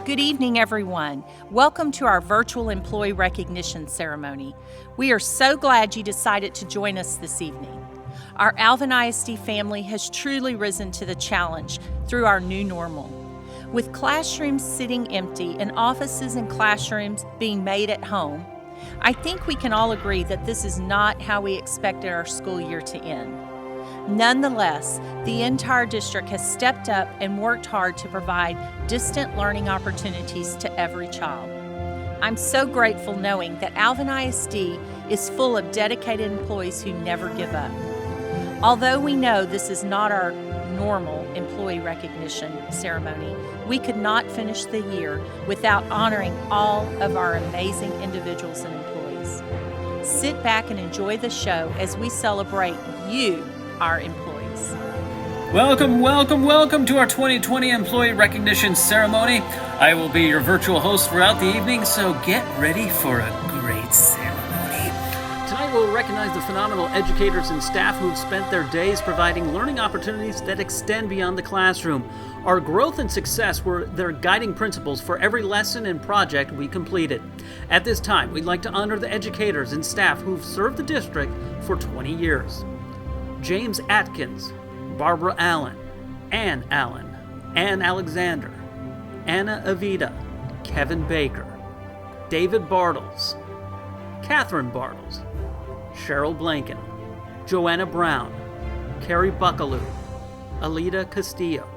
Good evening, everyone. Welcome to our virtual employee recognition ceremony. We are so glad you decided to join us this evening. Our Alvin ISD family has truly risen to the challenge through our new normal. With classrooms sitting empty and offices and classrooms being made at home, I think we can all agree that this is not how we expected our school year to end. Nonetheless, the entire district has stepped up and worked hard to provide distant learning opportunities to every child. I'm so grateful knowing that Alvin ISD is full of dedicated employees who never give up. Although we know this is not our normal employee recognition ceremony, we could not finish the year without honoring all of our amazing individuals and employees. Sit back and enjoy the show as we celebrate you, our employees. Welcome to our 2020 Employee Recognition Ceremony. I will be your virtual host throughout the evening, so get ready for a great ceremony. Tonight we'll recognize the phenomenal educators and staff who've spent their days providing learning opportunities that extend beyond the classroom. Our growth and success were their guiding principles for every lesson and project we completed. At this time, we'd like to honor the educators and staff who've served the district for 20 years. James Atkins, Barbara Allen, Ann Allen, Ann Alexander, Anna Avita, Kevin Baker, David Bartles, Catherine Bartles, Cheryl Blanken, Joanna Brown, Carrie Buckaloo, Alida Castillo,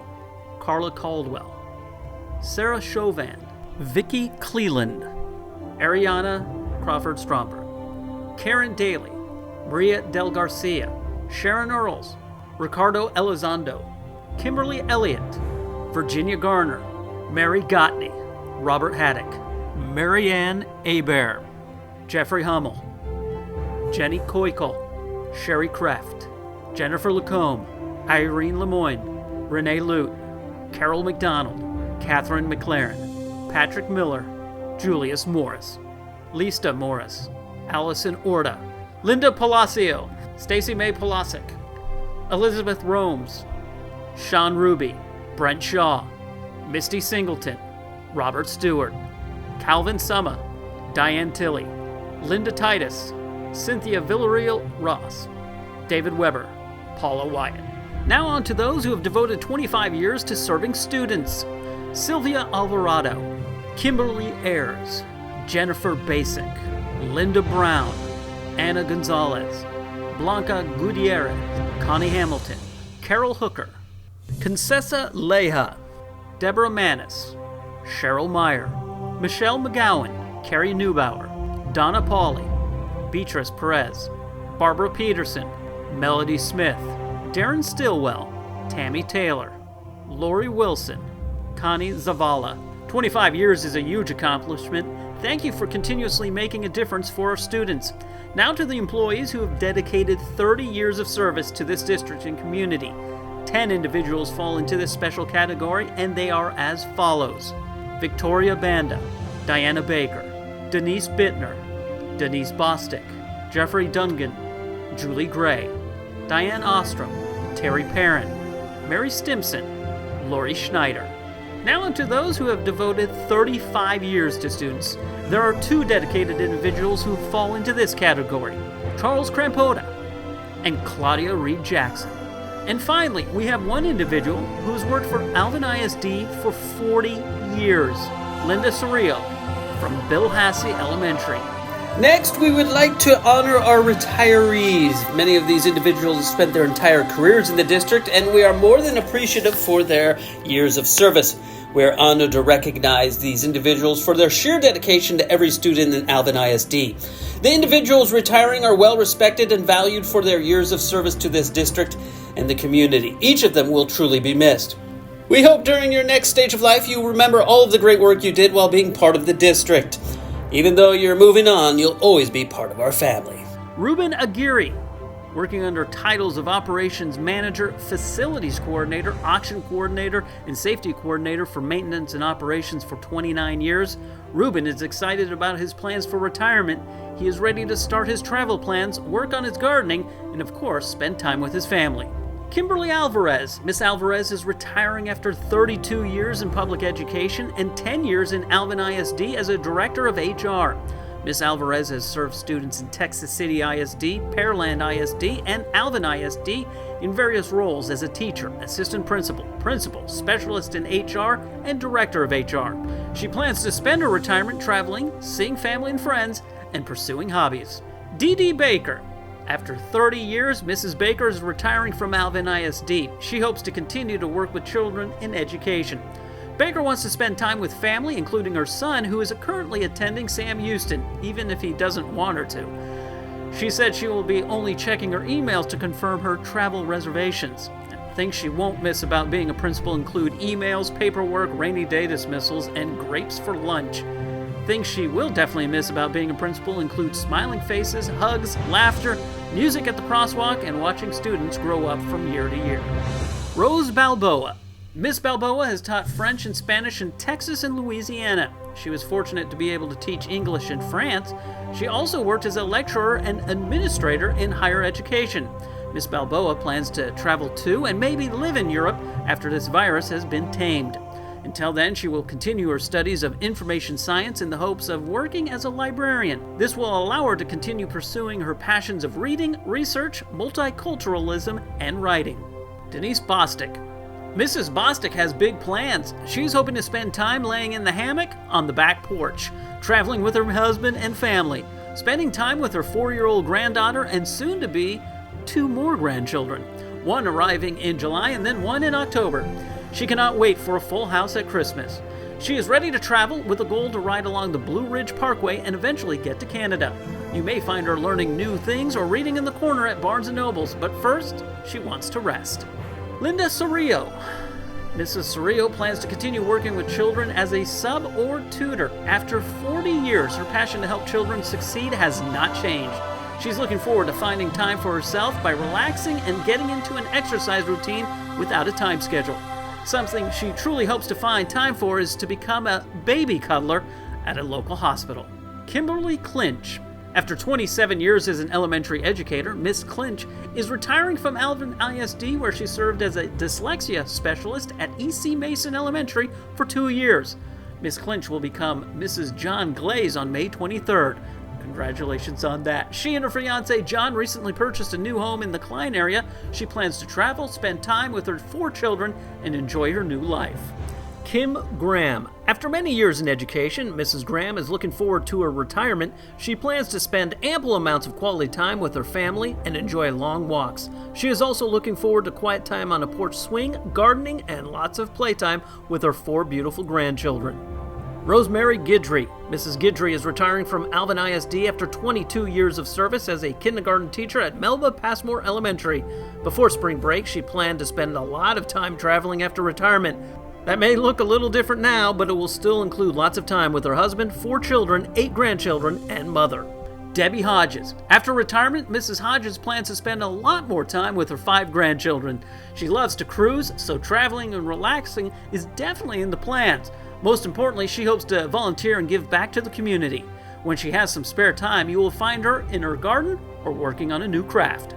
Carla Caldwell, Sarah Chauvin, Vicki Cleland, Ariana Crawford Stromberg, Karen Daly, Maria Del Garcia, Sharon Earls, Ricardo Elizondo, Kimberly Elliott, Virginia Garner, Mary Gottney, Robert Haddock, Marianne Hebert, Jeffrey Hummel, Jenny Koikol, Sherry Kraft, Jennifer Lacombe, Irene Lemoyne, Renee Lute, Carol McDonald, Catherine McLaren, Patrick Miller, Julius Morris, Lista Morris, Allison Orda, Linda Palacio, Stacy May Polasic, Elizabeth Romes, Sean Ruby, Brent Shaw, Misty Singleton, Robert Stewart, Calvin Summa, Diane Tilley, Linda Titus, Cynthia Villarreal Ross, David Weber, Paula Wyatt. Now on to those who have devoted 25 years to serving students. Sylvia Alvarado, Kimberly Ayers, Jennifer Basic, Linda Brown, Anna Gonzalez, Blanca Gutierrez, Connie Hamilton, Carol Hooker, Concessa Leja, Deborah Manis, Cheryl Meyer, Michelle McGowan, Carrie Neubauer, Donna Pauley, Beatrice Perez, Barbara Peterson, Melody Smith, Darren Stillwell, Tammy Taylor, Lori Wilson, Connie Zavala. 25 years is a huge accomplishment. Thank you for continuously making a difference for our students. Now to the employees who have dedicated 30 years of service to this district and community. 10 individuals fall into this special category, and they are as follows: Victoria Banda, Diana Baker, Denise Bittner, Denise Bostick, Jeffrey Dungan, Julie Gray, Diane Ostrom, Terry Perrin, Mary Stimson, Lori Schneider. Now on to those who have devoted 35 years to students. There are 2 dedicated individuals who fall into this category: Charles Crampota and Claudia Reed Jackson. And finally, we have 1 individual who's worked for Alvin ISD for 40 years, Linda Surreal from Bill Hassey Elementary. Next, we would like to honor our retirees. Many of these individuals have spent their entire careers in the district, and we are more than appreciative for their years of service. We are honored to recognize these individuals for their sheer dedication to every student in Alvin ISD. The individuals retiring are well respected and valued for their years of service to this district and the community. Each of them will truly be missed. We hope during your next stage of life you remember all of the great work you did while being part of the district. Even though you're moving on, you'll always be part of our family. Ruben Aguirre, working under titles of Operations Manager, Facilities Coordinator, Auction Coordinator, and Safety Coordinator for Maintenance and Operations for 29 years. Ruben is excited about his plans for retirement. He is ready to start his travel plans, work on his gardening, and of course, spend time with his family. Kimberly Alvarez. Miss Alvarez is retiring after 32 years in public education and 10 years in Alvin ISD as a director of HR. Miss Alvarez has served students in Texas City ISD, Pearland ISD, and Alvin ISD in various roles as a teacher, assistant principal, specialist in HR, and director of HR. She plans to spend her retirement traveling, seeing family and friends, and pursuing hobbies. Dee Baker. After 30 years, Mrs. Baker is retiring from Alvin ISD. She hopes to continue to work with children in education. Baker wants to spend time with family, including her son, who is currently attending Sam Houston, even if he doesn't want her to. She said she will be only checking her emails to confirm her travel reservations. Things she won't miss about being a principal include emails, paperwork, rainy day dismissals, and grapes for lunch. Things she will definitely miss about being a principal include smiling faces, hugs, laughter, music at the crosswalk, and watching students grow up from year to year. Rose Balboa. Miss Balboa has taught French and Spanish in Texas and Louisiana. She was fortunate to be able to teach English in France. She also worked as a lecturer and administrator in higher education. Miss Balboa plans to travel to and maybe live in Europe after this virus has been tamed. Until then, she will continue her studies of information science in the hopes of working as a librarian. This will allow her to continue pursuing her passions of reading, research, multiculturalism, and writing. Denise Bostic. Mrs. Bostic has big plans. She's hoping to spend time laying in the hammock on the back porch, traveling with her husband and family, spending time with her 4-year-old granddaughter and soon-to-be 2 more grandchildren, one arriving in July and then one in October. She cannot wait for a full house at Christmas. She is ready to travel with a goal to ride along the Blue Ridge Parkway and eventually get to Canada. You may find her learning new things or reading in the corner at Barnes & Noble's, but first, she wants to rest. Linda Cerrillo. Mrs. Cerrillo plans to continue working with children as a sub or tutor. After 40 years, her passion to help children succeed has not changed. She's looking forward to finding time for herself by relaxing and getting into an exercise routine without a time schedule. Something she truly hopes to find time for is to become a baby cuddler at a local hospital. Kimberly Clinch. After 27 years as an elementary educator, Miss Clinch is retiring from Alvin ISD, where she served as a dyslexia specialist at E.C. Mason Elementary for 2 years. Miss Clinch will become Mrs. John Glaze on May 23rd. Congratulations on that. She and her fiancé John recently purchased a new home in the Klein area. She plans to travel, spend time with her 4 children, and enjoy her new life. Kim Graham. After many years in education, Mrs. Graham is looking forward to her retirement. She plans to spend ample amounts of quality time with her family and enjoy long walks. She is also looking forward to quiet time on a porch swing, gardening, and lots of playtime with her 4 beautiful grandchildren. Rosemary Guidry. Mrs. Guidry is retiring from Alvin ISD after 22 years of service as a kindergarten teacher at Melba Passmore Elementary. Before spring break, she planned to spend a lot of time traveling after retirement. That may look a little different now, but it will still include lots of time with her husband, 4 children, 8 grandchildren, and mother. Debbie Hodges. After retirement, Mrs. Hodges plans to spend a lot more time with her 5 grandchildren. She loves to cruise, so traveling and relaxing is definitely in the plans. Most importantly, she hopes to volunteer and give back to the community. When she has some spare time, you will find her in her garden or working on a new craft.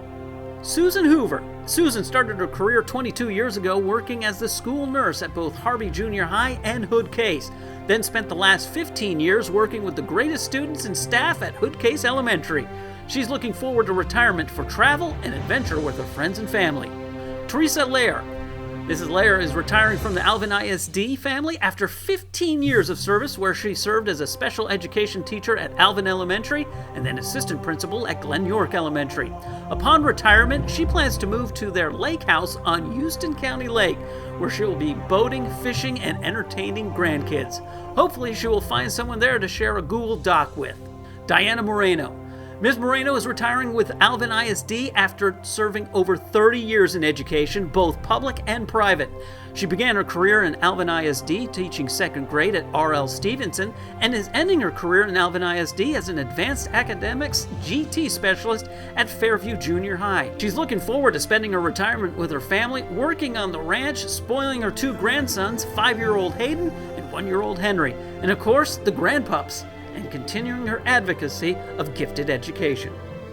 Susan Hoover. Susan started her career 22 years ago working as the school nurse at both Harvey Junior High and Hood Case, then spent the last 15 years working with the greatest students and staff at Hood Case Elementary. She's looking forward to retirement for travel and adventure with her friends and family. Teresa Lair. Mrs. Lair is retiring from the Alvin ISD family after 15 years of service, where she served as a special education teacher at Alvin Elementary and then assistant principal at Glen York Elementary. Upon retirement, she plans to move to their lake house on Houston County Lake, where she will be boating, fishing, and entertaining grandkids. Hopefully, she will find someone there to share a Google Doc with. Diana Moreno. Ms. Moreno is retiring with Alvin ISD after serving over 30 years in education, both public and private. She began her career in Alvin ISD teaching 2nd grade at R.L. Stevenson and is ending her career in Alvin ISD as an advanced academics GT specialist at Fairview Junior High. She's looking forward to spending her retirement with her family, working on the ranch, spoiling her 2 grandsons, 5-year-old Hayden and 1-year-old Henry, and of course the grandpups, and continuing her advocacy of gifted education.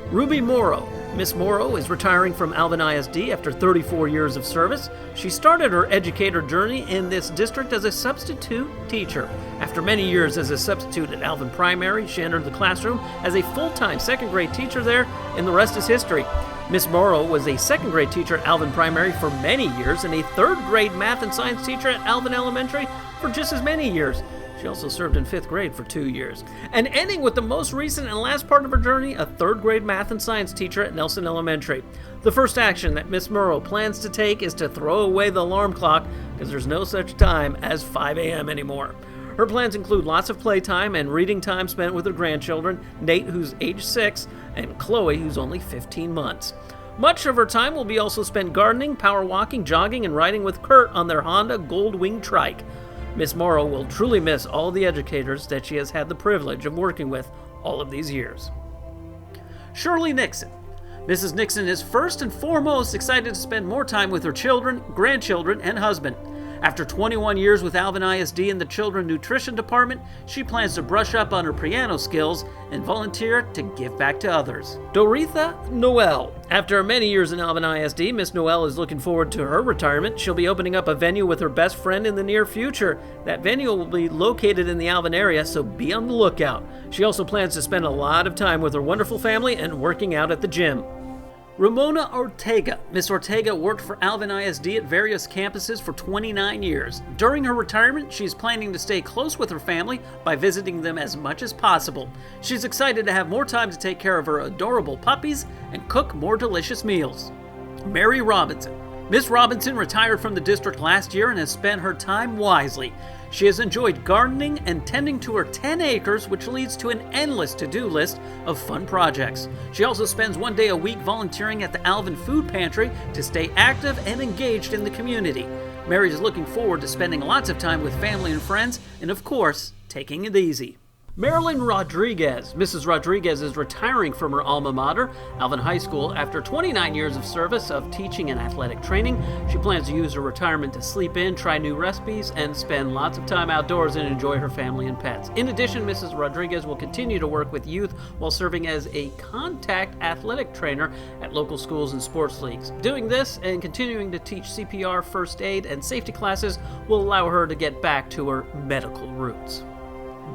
Ruby Morrow. Miss Morrow is retiring from Alvin ISD after 34 years of service. She started her educator journey in this district as a substitute teacher. After many years as a substitute at Alvin Primary, she entered the classroom as a full-time second grade teacher there, and the rest is history. Miss Morrow was a second grade teacher at Alvin Primary for many years and a third grade math and science teacher at Alvin Elementary for just as many years. She also served in 5th grade for 2 years. And ending with the most recent and last part of her journey, a 3rd grade math and science teacher at Nelson Elementary. The first action that Miss Morrow plans to take is to throw away the alarm clock, because there's no such time as 5 a.m. anymore. Her plans include lots of playtime and reading time spent with her grandchildren, Nate, who's age 6, and Chloe, who's only 15 months. Much of her time will be also spent gardening, power walking, jogging, and riding with Kurt on their Honda Goldwing trike. Miss Morrow will truly miss all the educators that she has had the privilege of working with all of these years. Shirley Nixon. Mrs. Nixon is first and foremost excited to spend more time with her children, grandchildren, and husband. After 21 years with Alvin ISD in the Children Nutrition Department, she plans to brush up on her piano skills and volunteer to give back to others. Doretha Noel. After many years in Alvin ISD, Miss Noel is looking forward to her retirement. She'll be opening up a venue with her best friend in the near future. That venue will be located in the Alvin area, so be on the lookout. She also plans to spend a lot of time with her wonderful family and working out at the gym. Ramona Ortega. Miss Ortega worked for Alvin ISD at various campuses for 29 years. During her retirement, she's planning to stay close with her family by visiting them as much as possible. She's excited to have more time to take care of her adorable puppies and cook more delicious meals. Mary Robinson. Miss Robinson retired from the district last year and has spent her time wisely. She has enjoyed gardening and tending to her 10 acres, which leads to an endless to-do list of fun projects. She also spends 1 day a week volunteering at the Alvin Food Pantry to stay active and engaged in the community. Mary is looking forward to spending lots of time with family and friends, and of course, taking it easy. Marilyn Rodriguez. Mrs. Rodriguez is retiring from her alma mater, Alvin High School, after 29 years of service of teaching and athletic training. She plans to use her retirement to sleep in, try new recipes, and spend lots of time outdoors and enjoy her family and pets. In addition, Mrs. Rodriguez will continue to work with youth while serving as a contact athletic trainer at local schools and sports leagues. Doing this and continuing to teach CPR, first aid, and safety classes will allow her to get back to her medical roots.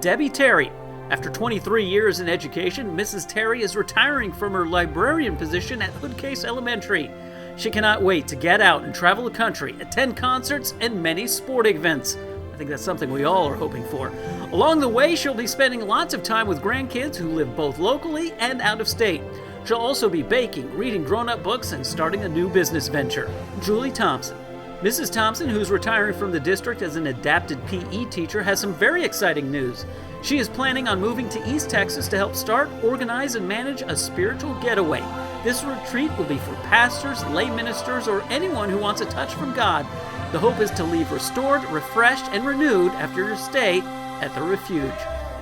Debbie Terry. After 23 years in education, Mrs. Terry is retiring from her librarian position at Hoodcase Elementary. She cannot wait to get out and travel the country, attend concerts, and many sporting events. I think that's something we all are hoping for. Along the way, she'll be spending lots of time with grandkids who live both locally and out of state. She'll also be baking, reading grown-up books, and starting a new business venture. Julie Thompson. Mrs. Thompson, who's retiring from the district as an adapted PE teacher, has some very exciting news. She is planning on moving to East Texas to help start, organize, and manage a spiritual getaway. This retreat will be for pastors, lay ministers, or anyone who wants a touch from God. The hope is to leave restored, refreshed, and renewed after your stay at the refuge.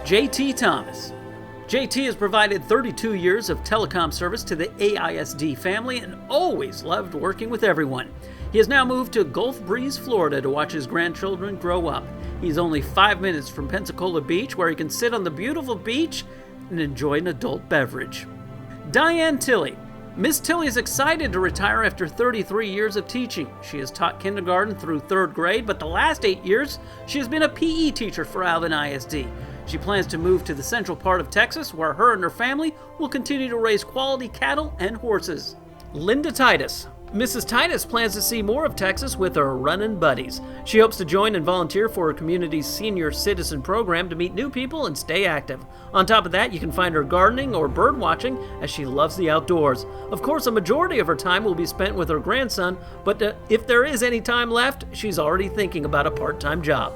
J.T. Thomas. JT has provided 32 years of telecom service to the AISD family and always loved working with everyone. He has now moved to Gulf Breeze, Florida to watch his grandchildren grow up. He's only 5 minutes from Pensacola Beach, where he can sit on the beautiful beach and enjoy an adult beverage. Diane Tilley. Miss Tilley is excited to retire after 33 years of teaching. She has taught kindergarten through 3rd grade, but the last 8 years she has been a PE teacher for Alvin ISD. She plans to move to the central part of Texas, where her and her family will continue to raise quality cattle and horses. Linda Titus. Mrs. Titus plans to see more of Texas with her running buddies. She hopes to join and volunteer for her community's senior citizen program to meet new people and stay active. On top of that, you can find her gardening or bird watching, as she loves the outdoors. Of course, a majority of her time will be spent with her grandson, but if there is any time left, she's already thinking about a part-time job.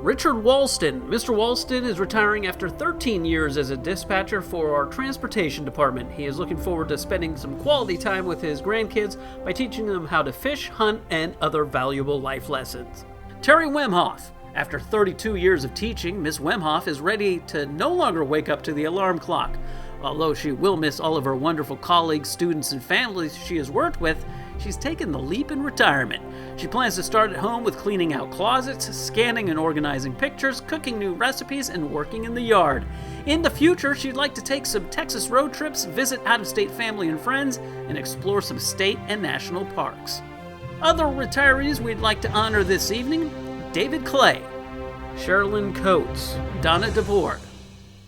Richard Walston. Mr. Walston is retiring after 13 years as a dispatcher for our transportation department. He is looking forward to spending some quality time with his grandkids by teaching them how to fish, hunt, and other valuable life lessons. Terry Wemhoff. After 32 years of teaching, Miss Wemhoff is ready to no longer wake up to the alarm clock. Although she will miss all of her wonderful colleagues, students, and families she has worked with, she's taken the leap in retirement. She plans to start at home with cleaning out closets, scanning and organizing pictures, cooking new recipes, and working in the yard. In the future, she'd like to take some Texas road trips, visit out-of-state family and friends, and explore some state and national parks. Other retirees we'd like to honor this evening: David Clay, Sherilyn Coates, Donna DeVore,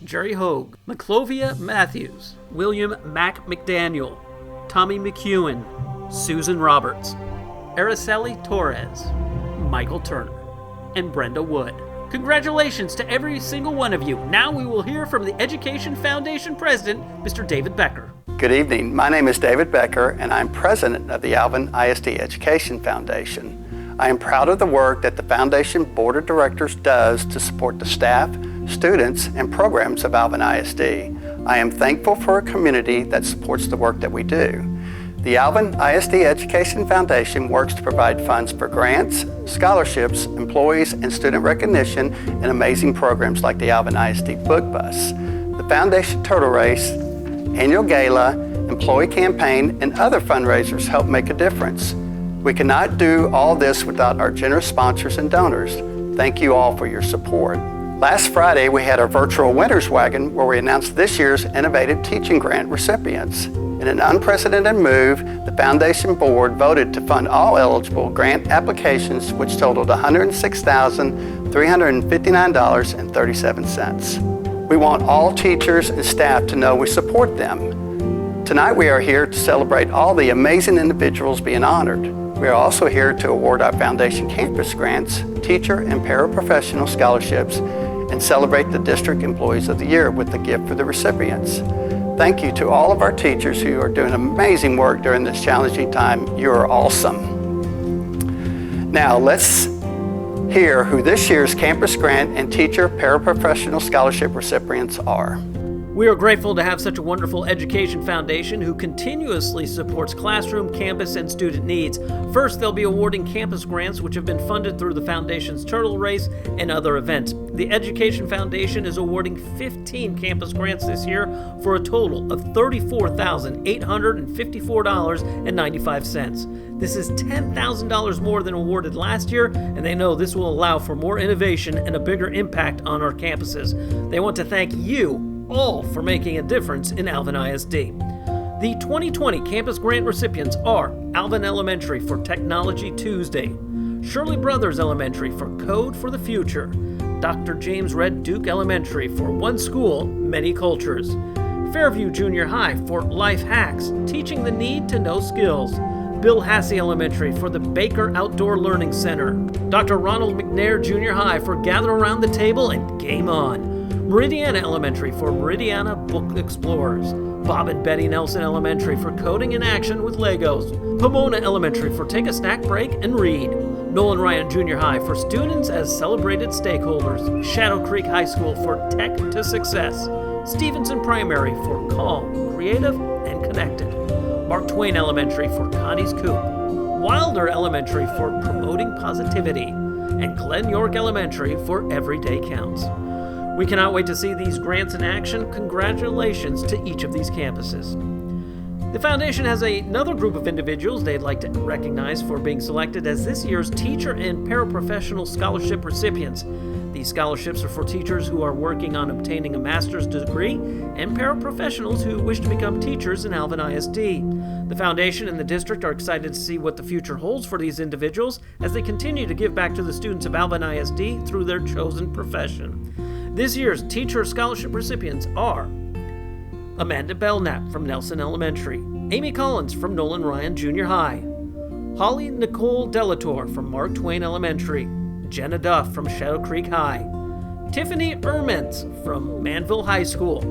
Jerry Hogue, McClovia Matthews, William Mac McDaniel, Tommy McEwen, Susan Roberts, Araceli Torres, Michael Turner, and Brenda Wood. Congratulations to every single one of you. Now we will hear from the Education Foundation President, Mr. David Becker. Good evening. My name is David Becker, and I'm president of the Alvin ISD Education Foundation. I am proud of the work that the Foundation Board of Directors does to support the staff, students, and programs of Alvin ISD. I am thankful for a community that supports the work that we do. The Alvin ISD Education Foundation works to provide funds for grants, scholarships, employees, and student recognition, and amazing programs like the Alvin ISD Book Bus, the Foundation Turtle Race, Annual Gala, Employee Campaign, and other fundraisers help make a difference. We cannot do all this without our generous sponsors and donors. Thank you all for your support. Last Friday, we had our virtual Winners Wagon where we announced this year's Innovative Teaching Grant recipients. In an unprecedented move, the Foundation Board voted to fund all eligible grant applications, which totaled $106,359.37. We want all teachers and staff to know we support them. Tonight we are here to celebrate all the amazing individuals being honored. We are also here to award our Foundation Campus Grants, Teacher and Paraprofessional Scholarships, and celebrate the District Employees of the Year with a gift for the recipients. Thank you to all of our teachers who are doing amazing work during this challenging time. You are awesome. Now let's hear who this year's Campus Grant and Teacher Paraprofessional Scholarship recipients are. We are grateful to have such a wonderful education foundation who continuously supports classroom, campus, and student needs. First, they'll be awarding campus grants which have been funded through the Foundation's Turtle Race and other events. The Education Foundation is awarding 15 campus grants this year for a total of $34,854.95. This is $10,000 more than awarded last year, and they know this will allow for more innovation and a bigger impact on our campuses. They want to thank you all for making a difference in Alvin ISD. The 2020 Campus Grant recipients are Alvin Elementary for Technology Tuesday, Shirley Brothers Elementary for Code for the Future, Dr. James Red Duke Elementary for One School, Many Cultures, Fairview Junior High for Life Hacks, Teaching the Need to Know Skills, Bill Hassey Elementary for the Baker Outdoor Learning Center, Dr. Ronald McNair Junior High for Gather Around the Table and Game On, Meridiana Elementary for Meridiana Book Explorers, Bob and Betty Nelson Elementary for Coding in Action with Legos, Pomona Elementary for Take a Snack Break and Read, Nolan Ryan Junior High for Students as Celebrated Stakeholders, Shadow Creek High School for Tech to Success, Stevenson Primary for Calm, Creative, and Connected, Mark Twain Elementary for Connie's Coop, Wilder Elementary for Promoting Positivity, and Glen York Elementary for Everyday Counts. We cannot wait to see these grants in action. Congratulations to each of these campuses. The Foundation has another group of individuals they'd like to recognize for being selected as this year's Teacher and Paraprofessional Scholarship recipients. These scholarships are for teachers who are working on obtaining a master's degree and paraprofessionals who wish to become teachers in Alvin ISD. The Foundation and the district are excited to see what the future holds for these individuals as they continue to give back to the students of Alvin ISD through their chosen profession. This year's Teacher Scholarship recipients are Amanda Belknap from Nelson Elementary, Amy Collins from Nolan Ryan Junior High, Holly Nicole Delator from Mark Twain Elementary, Jenna Duff from Shadow Creek High, Tiffany Ermentz from Manville High School,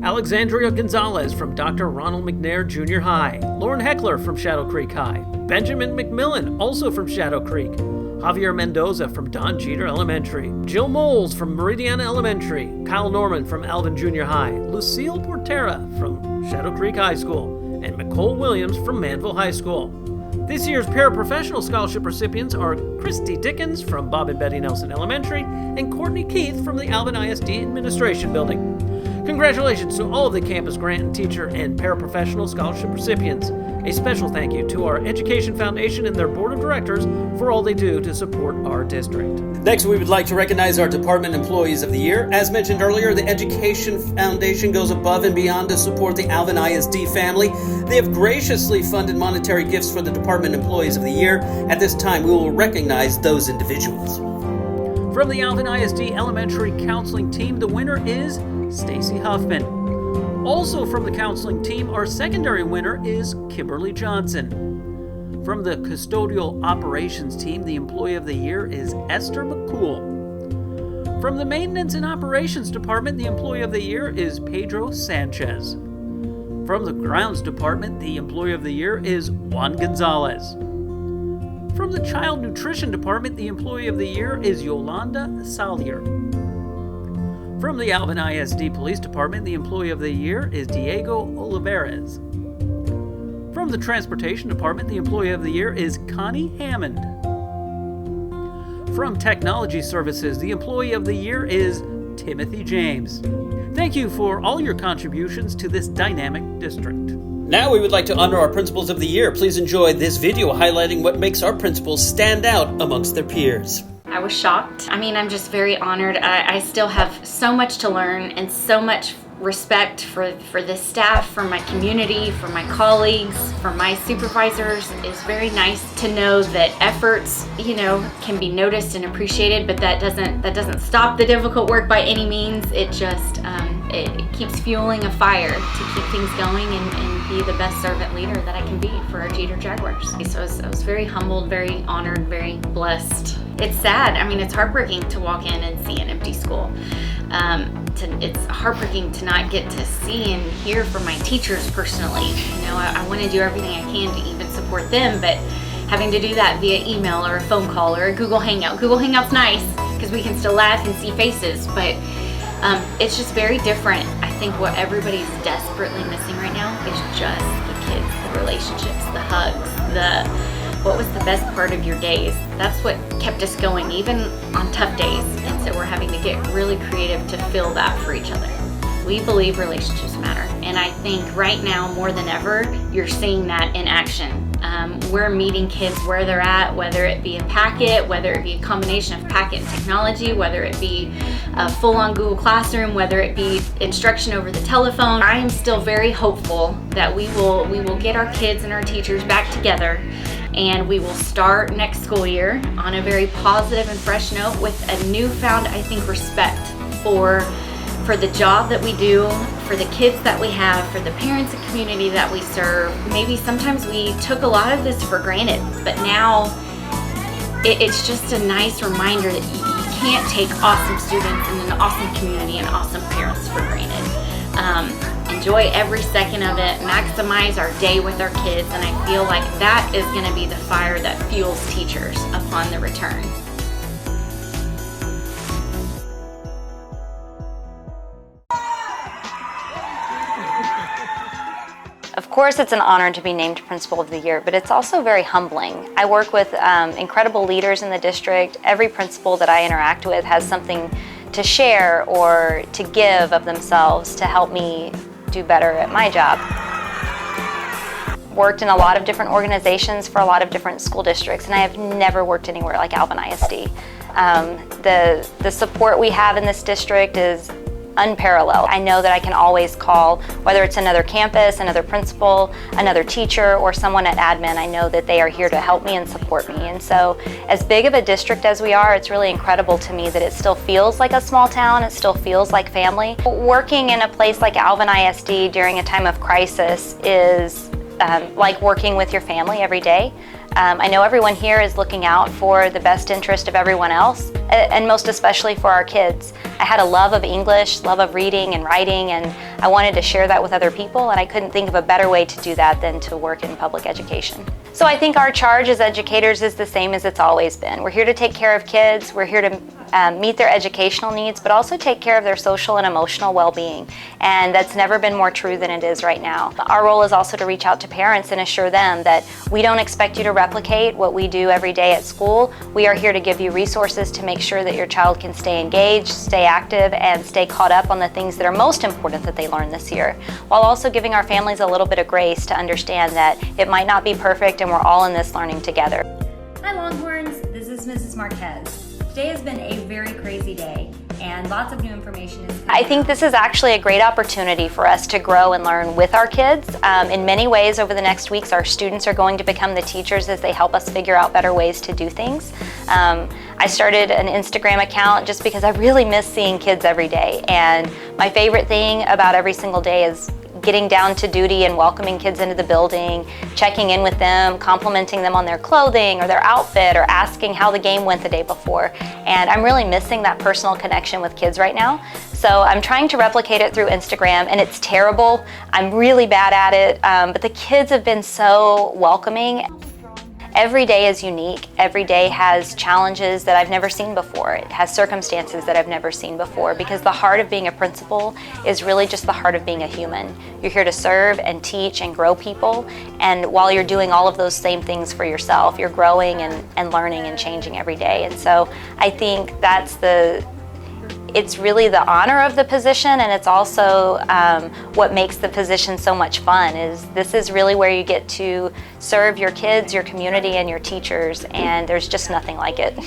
Alexandria Gonzalez from Dr. Ronald McNair Junior High, Lauren Heckler from Shadow Creek High, Benjamin McMillan, also from Shadow Creek, Javier Mendoza from Don Jeter Elementary, Jill Moles from Meridiana Elementary, Kyle Norman from Alvin Junior High, Lucille Portera from Shadow Creek High School, and Nicole Williams from Manville High School. This year's Paraprofessional Scholarship recipients are Christy Dickens from Bob and Betty Nelson Elementary and Courtney Keith from the Alvin ISD Administration Building. Congratulations to all of the Campus Grant and Teacher and Paraprofessional Scholarship recipients. A special thank you to our Education Foundation and their board of directors for all they do to support our district. Next, we would like to recognize our Department Employees of the Year. As mentioned earlier, the Education Foundation goes above and beyond to support the Alvin ISD family. They have graciously funded monetary gifts for the Department Employees of the Year. At this time, we will recognize those individuals. From the Alvin ISD Elementary Counseling Team, the winner is Stacy Huffman. Also from the counseling team, our secondary winner is Kimberly Johnson. From the Custodial Operations Team, the Employee of the Year is Esther McCool. From the Maintenance and Operations Department, the Employee of the Year is Pedro Sanchez. From the Grounds Department, the Employee of the Year is Juan Gonzalez. From the Child Nutrition Department, the Employee of the Year is Yolanda Salier. From the Alvin ISD Police Department, the Employee of the Year is Diego Olivares. From the Transportation Department, the Employee of the Year is Connie Hammond. From Technology Services, the Employee of the Year is Timothy James. Thank you for all your contributions to this dynamic district. Now we would like to honor our Principals of the Year. Please enjoy this video highlighting what makes our principals stand out amongst their peers. I was shocked. I'm just very honored. I still have so much to learn and so much respect for this staff, for my community, for my colleagues, for my supervisors. It's very nice to know that efforts, can be noticed and appreciated, but that doesn't stop the difficult work by any means. It just it keeps fueling a fire to keep things going and be the best servant leader that I can be for our Jeter Jaguars. So I was very humbled, very honored, very blessed. It's sad. It's heartbreaking to walk in and see an empty school. It's heartbreaking to not get to see and hear from my teachers personally. I want to do everything I can to even support them, but having to do that via email or a phone call or a Google Hangout. Google Hangout's nice because we can still laugh and see faces, but it's just very different. I think what everybody's desperately missing right now is just the kids, the relationships, the hugs, what was the best part of your days. That's what kept us going, even on tough days. And so we're having to get really creative to fill that for each other. We believe relationships matter. And I think right now, more than ever, you're seeing that in action. We're meeting kids where they're at, whether it be a packet, whether it be a combination of packet and technology, whether it be a full-on Google Classroom, whether it be instruction over the telephone. I am still very hopeful that we will get our kids and our teachers back together, and we will start next school year on a very positive and fresh note with a newfound, I think, respect for the job that we do, for the kids that we have, for the parents and community that we serve. Maybe sometimes we took a lot of this for granted, but now it's just a nice reminder that you can't take awesome students and an awesome community and awesome parents for granted. Enjoy every second of it, maximize our day with our kids, and I feel like that is going to be the fire that fuels teachers upon the return. Of course, it's an honor to be named Principal of the Year, but it's also very humbling. I work with incredible leaders in the district. Every principal that I interact with has something to share or to give of themselves to help me do better at my job. Worked in a lot of different organizations for a lot of different school districts, and I have never worked anywhere like Alvin ISD. The support we have in this district is unparalleled. I know that I can always call, whether it's another campus, another principal, another teacher, or someone at admin. I know that they are here to help me and support me. And so, as big of a district as we are, it's really incredible to me that it still feels like a small town, it still feels like family. Working in a place like Alvin ISD during a time of crisis is like working with your family every day. I know everyone here is looking out for the best interest of everyone else, and most especially for our kids. I had a love of English, love of reading and writing, and I wanted to share that with other people, and I couldn't think of a better way to do that than to work in public education. So I think our charge as educators is the same as it's always been. We're here to take care of kids, we're here to meet their educational needs, but also take care of their social and emotional well-being. And that's never been more true than it is right now. Our role is also to reach out to parents and assure them that we don't expect you to replicate what we do every day at school. We are here to give you resources to make sure that your child can stay engaged, stay active, and stay caught up on the things that are most important that they learn learn this year, while also giving our families a little bit of grace to understand that it might not be perfect and we're all in this learning together. Hi Longhorns, this is Mrs. Marquez. Today has been a very crazy day and lots of new information is coming I think this is actually a great opportunity for us to grow and learn with our kids. In many ways, over the next weeks, our students are going to become the teachers as they help us figure out better ways to do things. I started an Instagram account just because I really miss seeing kids every day. And my favorite thing about every single day is getting down to duty and welcoming kids into the building, checking in with them, complimenting them on their clothing or their outfit, or asking how the game went the day before. And I'm really missing that personal connection with kids right now. So I'm trying to replicate it through Instagram, and it's terrible. I'm really bad at it, but the kids have been so welcoming. Every day is unique. Every day has challenges that I've never seen before. It has circumstances that I've never seen before, because the heart of being a principal is really just the heart of being a human. You're here to serve and teach and grow people, and while you're doing all of those same things for yourself, you're growing and learning and changing every day. And so I think it's really the honor of the position, and it's also what makes the position so much fun. This is really where you get to serve your kids, your community, and your teachers, and there's just nothing like it.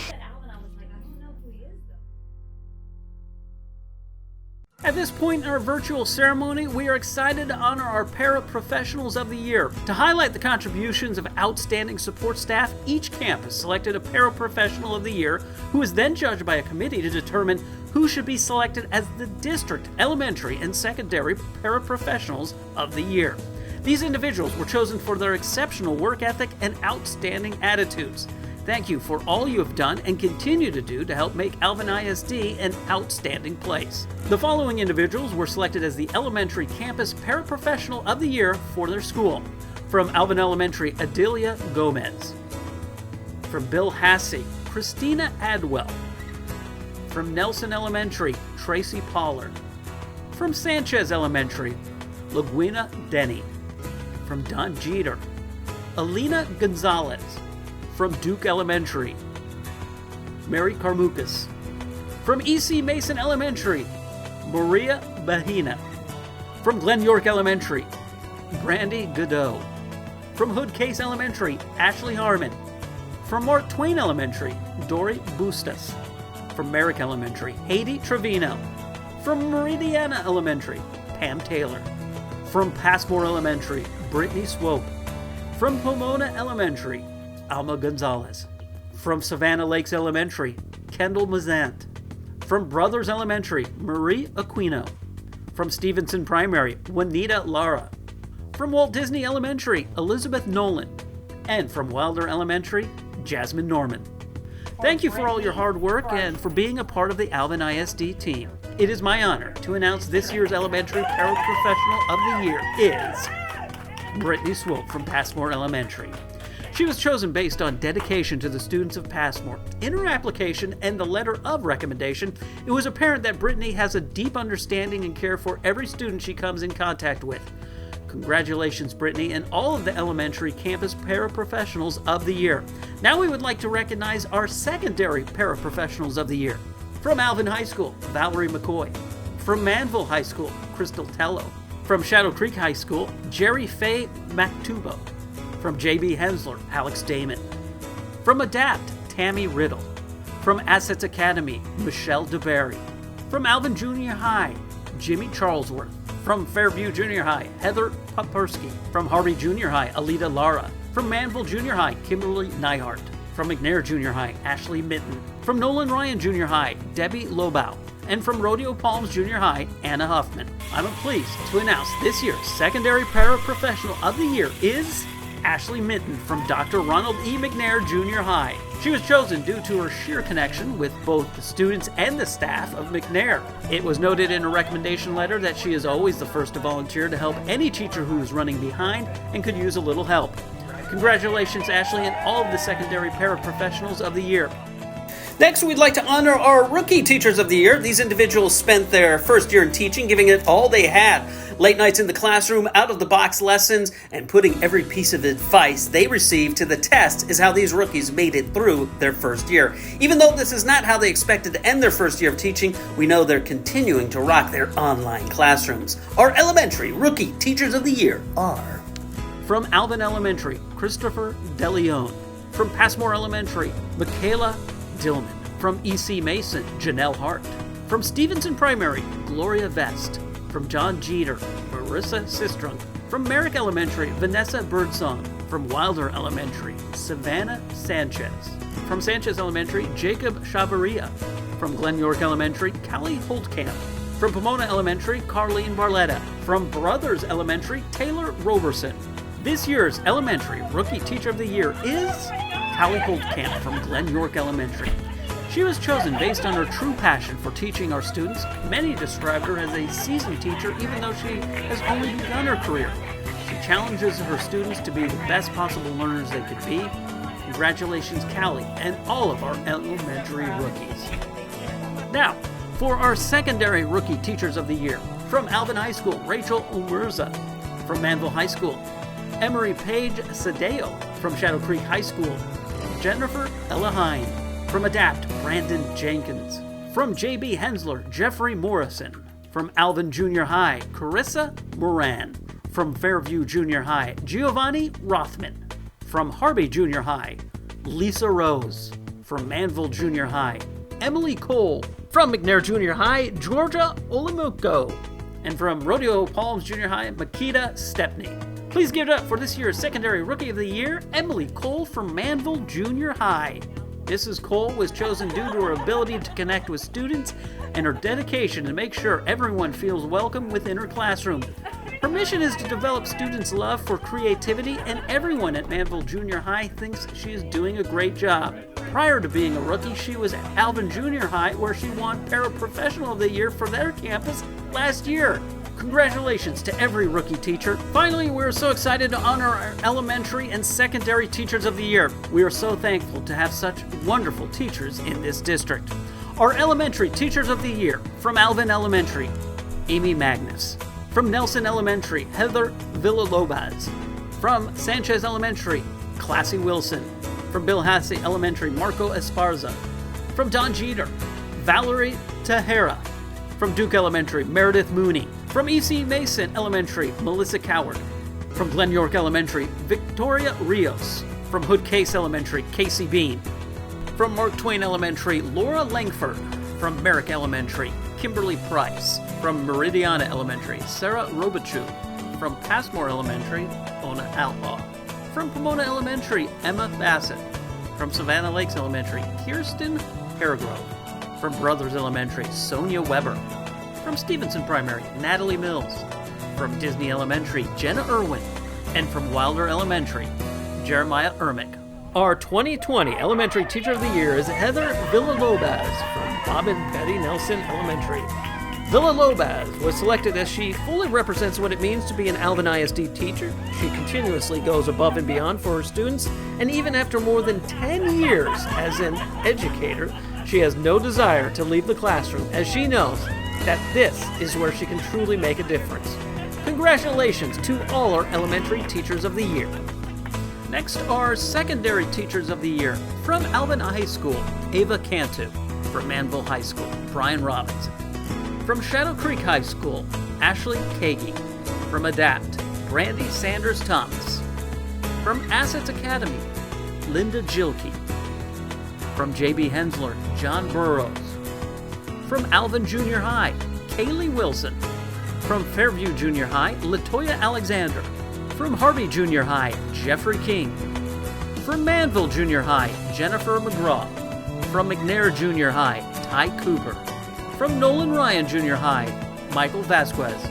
At this point in our virtual ceremony, we are excited to honor our Paraprofessionals of the Year. To highlight the contributions of outstanding support staff, each campus selected a Paraprofessional of the Year, who is then judged by a committee to determine who should be selected as the District Elementary and Secondary Paraprofessionals of the Year. These individuals were chosen for their exceptional work ethic and outstanding attitudes. Thank you for all you have done and continue to do to help make Alvin ISD an outstanding place. The following individuals were selected as the Elementary Campus Paraprofessional of the Year for their school. From Alvin Elementary, Adelia Gomez. From Bill Hassey, Christina Adwell. From Nelson Elementary, Tracy Pollard. From Sanchez Elementary, Laguina Denny. From Don Jeter, Alina Gonzalez. From Duke Elementary, Mary Carmucas. From E.C. Mason Elementary, Maria Bahina. From Glen York Elementary, Brandy Godot. From Hood Case Elementary, Ashley Harmon. From Mark Twain Elementary, Dory Bustos. From Merrick Elementary, Haiti Trevino. From Meridiana Elementary, Pam Taylor. From Passmore Elementary, Brittany Swope. From Pomona Elementary, Alma Gonzalez. From Savannah Lakes Elementary, Kendall Mazant. From Brothers Elementary, Marie Aquino. From Stevenson Primary, Juanita Lara. From Walt Disney Elementary, Elizabeth Nolan. And from Wilder Elementary, Jasmine Norman. Thank you for all your hard work and for being a part of the Alvin ISD team. It is my honor to announce this year's Elementary Paraprofessional of the Year is Brittany Swope from Passmore Elementary. She was chosen based on dedication to the students of Passmore. In her application and the letter of recommendation, it was apparent that Brittany has a deep understanding and care for every student she comes in contact with. Congratulations, Brittany, and all of the Elementary Campus Paraprofessionals of the Year. Now we would like to recognize our Secondary Paraprofessionals of the Year. From Alvin High School, Valerie McCoy. From Manville High School, Crystal Tello. From Shadow Creek High School, Jerry Faye Mactubo. From J.B. Hensler, Alex Damon. From Adapt, Tammy Riddle. From Assets Academy, Michelle DeBerry. From Alvin Junior High, Jimmy Charlesworth. From Fairview Junior High, Heather Popersky. From Harvey Junior High, Alita Lara. From Manville Junior High, Kimberly Nyhart. From McNair Junior High, Ashley Mitten. From Nolan Ryan Junior High, Debbie Lobau. And from Rodeo Palms Junior High, Anna Huffman. I'm pleased to announce this year's Secondary Paraprofessional of the Year is Ashley Minton from Dr. Ronald E. McNair Junior High. She was chosen due to her sheer connection with both the students and the staff of McNair. It was noted in her recommendation letter that she is always the first to volunteer to help any teacher who is running behind and could use a little help. Congratulations, Ashley, and all of the Secondary Paraprofessionals of the Year. Next, we'd like to honor our Rookie Teachers of the Year. These individuals spent their first year in teaching, giving it all they had. Late nights in the classroom, out-of-the-box lessons, and putting every piece of advice they received to the test is how these rookies made it through their first year. Even though this is not how they expected to end their first year of teaching, we know they're continuing to rock their online classrooms. Our elementary rookie teachers of the year are... From Alvin Elementary, Christopher DeLeon. From Passmore Elementary, Michaela Dillman. From E.C. Mason, Janelle Hart. From Stevenson Primary, Gloria Vest. From John Jeter, Marissa Sistrunk. From Merrick Elementary, Vanessa Birdsong. From Wilder Elementary, Savannah Sanchez. From Sanchez Elementary, Jacob Chavarria. From Glen York Elementary, Callie Holtkamp. From Pomona Elementary, Carlene Barletta. From Brothers Elementary, Taylor Roberson. This year's Elementary Rookie Teacher of the Year is Callie Holtkamp from Glen York Elementary. She was chosen based on her true passion for teaching our students. Many described her as a seasoned teacher, even though she has only begun her career. She challenges her students to be the best possible learners they could be. Congratulations, Callie, and all of our elementary rookies. Now, for our secondary Rookie Teachers of the Year. From Alvin High School, Rachel Umerza. From Manville High School, Emery Page Sadeo. From Shadow Creek High School, Jennifer Ella Hine. From Adapt, Brandon Jenkins. From J.B. Hensler, Jeffrey Morrison. From Alvin Junior High, Carissa Moran. From Fairview Junior High, Giovanni Rothman. From Harvey Junior High, Lisa Rose. From Manville Junior High, Emily Cole. From McNair Junior High, Georgia Olimuko. And from Rodeo Palms Junior High, Makita Stepney. Please give it up for this year's Secondary Rookie of the Year, Emily Cole from Manville Junior High. Mrs. Cole was chosen due to her ability to connect with students and her dedication to make sure everyone feels welcome within her classroom. Her mission is to develop students' love for creativity, and everyone at Manville Junior High thinks she is doing a great job. Prior to being a rookie, she was at Alvin Junior High, where she won Paraprofessional of the Year for their campus last year. Congratulations to every rookie teacher. Finally, we're so excited to honor our elementary and secondary teachers of the year. We are so thankful to have such wonderful teachers in this district. Our elementary teachers of the year: from Alvin Elementary, Amy Magnus. From Nelson Elementary, Heather Villalobos. From Sanchez Elementary, Classy Wilson. From Bill Hassey Elementary, Marco Esparza. From Don Jeter, Valerie Tejera. From Duke Elementary, Meredith Mooney. From E.C. Mason Elementary, Melissa Coward. From Glen York Elementary, Victoria Rios. From Hood Case Elementary, Casey Bean. From Mark Twain Elementary, Laura Langford. From Merrick Elementary, Kimberly Price. From Meridiana Elementary, Sarah Robichuk. From Passmore Elementary, Ona Outlaw. From Pomona Elementary, Emma Bassett. From Savannah Lakes Elementary, Kirsten Paragrove. From Brothers Elementary, Sonia Weber. From Stevenson Primary, Natalie Mills. From Disney Elementary, Jenna Irwin. And from Wilder Elementary, Jeremiah Ermick. Our 2020 Elementary Teacher of the Year is Heather Villalobos from Bob and Betty Nelson Elementary. Villalobos was selected as she fully represents what it means to be an Alvin ISD teacher. She continuously goes above and beyond for her students, and even after more than 10 years as an educator, she has no desire to leave the classroom, as she knows that this is where she can truly make a difference. Congratulations to all our Elementary Teachers of the Year. Next are Secondary Teachers of the Year. From Alvin High School, Ava Cantu. From Manville High School, Brian Robinson. From Shadow Creek High School, Ashley Kagi. From Adapt, Brandy Sanders Thomas. From Assets Academy, Linda Gilkey. From J.B. Hensler, John Burrows. From Alvin Junior High, Kaylee Wilson. From Fairview Junior High, Latoya Alexander. From Harvey Junior High, Jeffrey King. From Manville Junior High, Jennifer McGraw. From McNair Junior High, Ty Cooper. From Nolan Ryan Junior High, Michael Vasquez.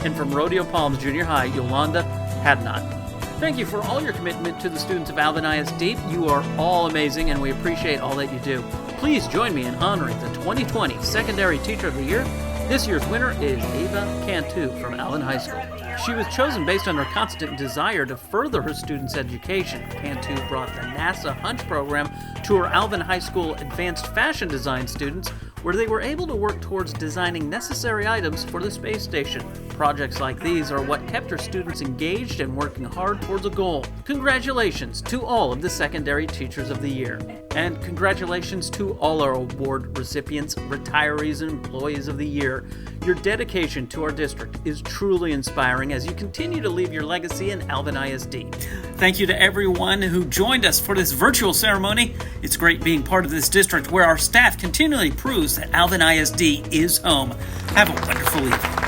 And from Rodeo Palms Junior High, Yolanda Hadnot. Thank you for all your commitment to the students of Alvin ISD. You are all amazing, and we appreciate all that you do. Please join me in honoring the 2020 Secondary Teacher of the Year. This year's winner is Ava Cantu from Alvin High School. She was chosen based on her constant desire to further her students' education. Cantu brought the NASA Hunch program to her Alvin High School advanced fashion design students, where they were able to work towards designing necessary items for the space station. Projects like these are what kept our students engaged and working hard towards a goal. Congratulations to all of the Secondary Teachers of the Year. And congratulations to all our award recipients, retirees, and employees of the year. Your dedication to our district is truly inspiring as you continue to leave your legacy in Alvin ISD. Thank you to everyone who joined us for this virtual ceremony. It's great being part of this district where our staff continually proves that Alvin ISD is home. Have a wonderful evening.